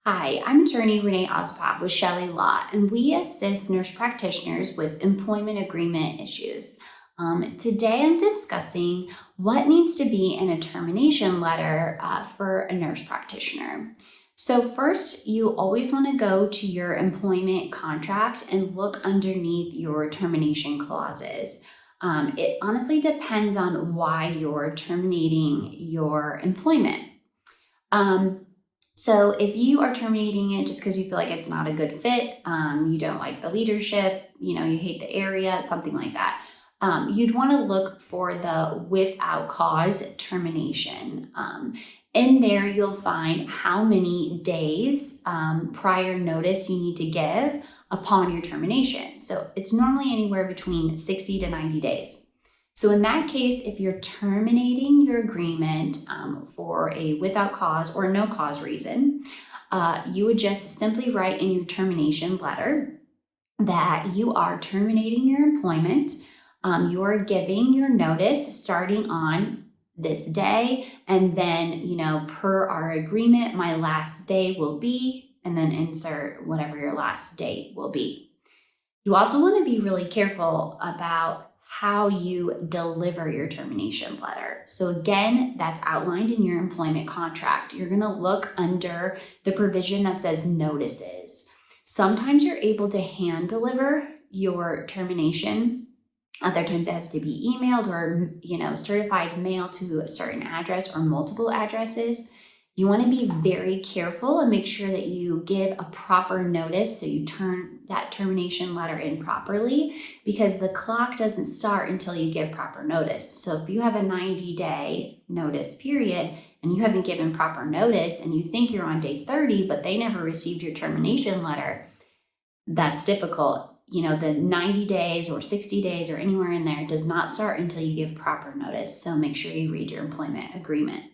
Hi, I'm attorney Renee Osipov with Chelle Law, and we assist nurse practitioners with employment agreement issues. Today I'm discussing what needs to be in a termination letter for a nurse practitioner. So first, you always want to go to your employment contract and look underneath your termination clauses. It honestly depends on why you're terminating your employment. Um, so if you are terminating it just because you feel like it's not a good fit, you don't like the leadership, you hate the area, something like that, you'd want to look for the without cause termination. In there, you'll find how many days prior notice you need to give upon your termination. So it's normally anywhere between 60 to 90 days. So in that case, if you're terminating your agreement for a without cause or no cause reason, you would just simply write in your termination letter that you are terminating your employment. You are giving your notice starting on this day, and then, per our agreement, my last day will be, and then insert whatever your last date will be. You also want to be really careful about how you deliver your termination letter. So again, that's outlined in your employment contract. You're going to look under the provision that says notices. Sometimes you're able to hand deliver your termination. Other times it has to be emailed or, certified mail to a certain address or multiple addresses. You want to be very careful and make sure that you give a proper notice, so you turn that termination letter in properly, because the clock doesn't start until you give proper notice. So if you have a 90-day notice period and you haven't given proper notice and you think you're on day 30, but they never received your termination letter, that's difficult. The 90 days or 60 days or anywhere in there does not start until you give proper notice. So make sure you read your employment agreement.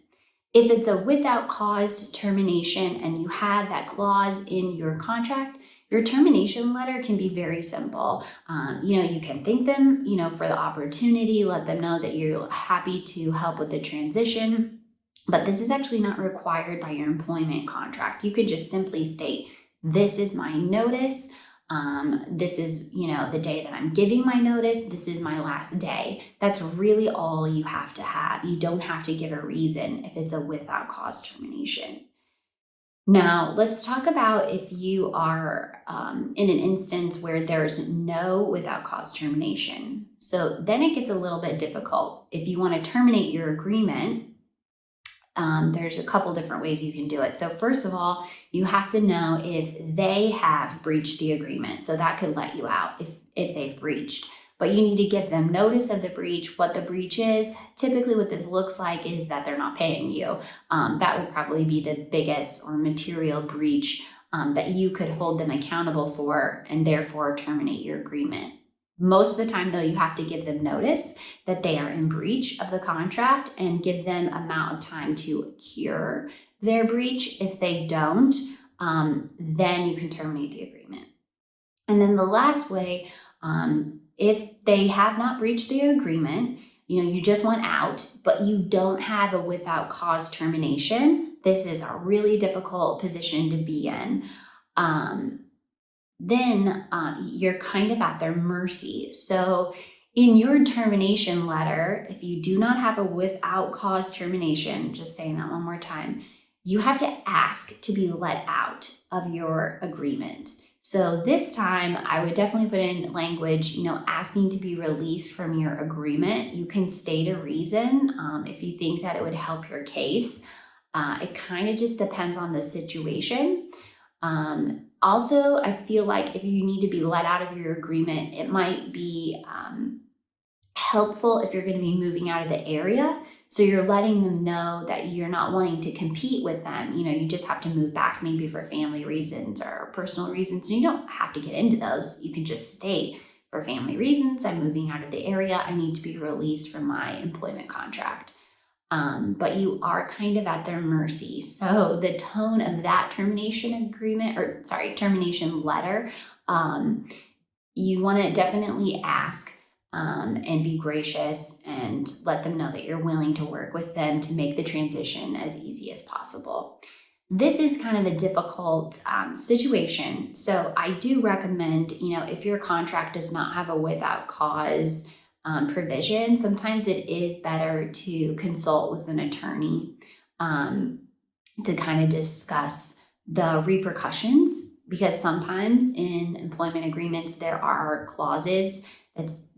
If it's a without cause termination and you have that clause in your contract, your termination letter can be very simple. You can thank them, for the opportunity, let them know that you're happy to help with the transition, but this is actually not required by your employment contract. You could just simply state, this is my notice. This is, the day that I'm giving my notice. This is my last day. That's really all you have to have. You don't have to give a reason if it's a without cause termination. Now, let's talk about if you are in an instance where there's no without cause termination. So then it gets a little bit difficult. If you want to terminate your agreement, there's a couple different ways you can do it. So first of all, you have to know if they have breached the agreement. So that could let you out if they've breached. But you need to give them notice of the breach, what the breach is. Typically what this looks like is that they're not paying you. That would probably be the biggest or material breach that you could hold them accountable for and therefore terminate your agreement. Most of the time, though, you have to give them notice that they are in breach of the contract and give them amount of time to cure their breach. If they don't, then you can terminate the agreement. And then the last way, if they have not breached the agreement, you just want out, but you don't have a without cause termination. This is a really difficult position to be in. Then you're kind of at their mercy. So in your termination letter, if you do not have a without cause termination, just saying that one more time, you have to ask to be let out of your agreement. So this time I would definitely put in language, asking to be released from your agreement. You can state a reason if you think that it would help your case. It kind of just depends on the situation. Also, I feel like if you need to be let out of your agreement, it might be helpful if you're going to be moving out of the area. So you're letting them know that you're not wanting to compete with them. You just have to move back maybe for family reasons or personal reasons. You don't have to get into those. You can just state, for family reasons, I'm moving out of the area. I need to be released from my employment contract. But you are kind of at their mercy. So the tone of that termination letter, you want to definitely ask and be gracious and let them know that you're willing to work with them to make the transition as easy as possible. This is kind of a difficult situation. So I do recommend, if your contract does not have a without cause provision, sometimes it is better to consult with an attorney to kind of discuss the repercussions, because sometimes in employment agreements there are clauses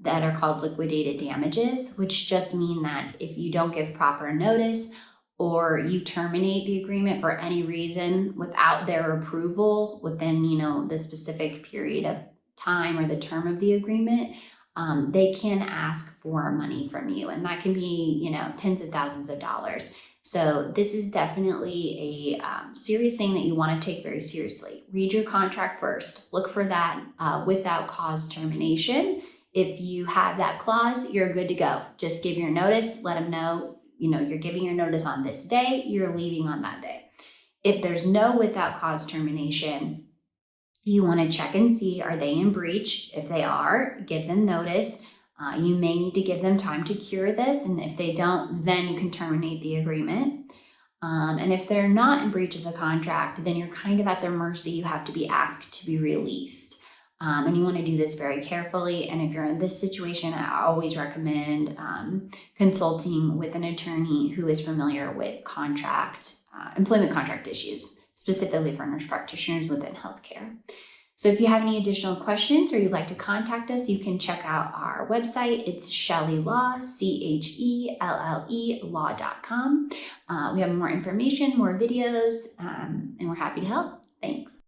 that are called liquidated damages, which just mean that if you don't give proper notice or you terminate the agreement for any reason without their approval within, the specific period of time or the term of the agreement, they can ask for money from you, and that can be, tens of thousands of dollars. So this is definitely a serious thing that you want to take very seriously. Read your contract first. Look for that without cause termination. If you have that clause, you're good to go. Just give your notice, let them know, you're giving your notice on this day, you're leaving on that day. If there's no without cause termination, you want to check and see, are they in breach? If they are, give them notice. You may need to give them time to cure this, and if they don't, then you can terminate the agreement. And if they're not in breach of the contract, then you're kind of at their mercy. You have to be asked to be released. And you want to do this very carefully. And if you're in this situation, I always recommend consulting with an attorney who is familiar with employment contract issues, specifically for nurse practitioners within healthcare. So if you have any additional questions or you'd like to contact us, you can check out our website. It's Chelle Law, CHELLE law.com. We have more information, more videos, and we're happy to help. Thanks.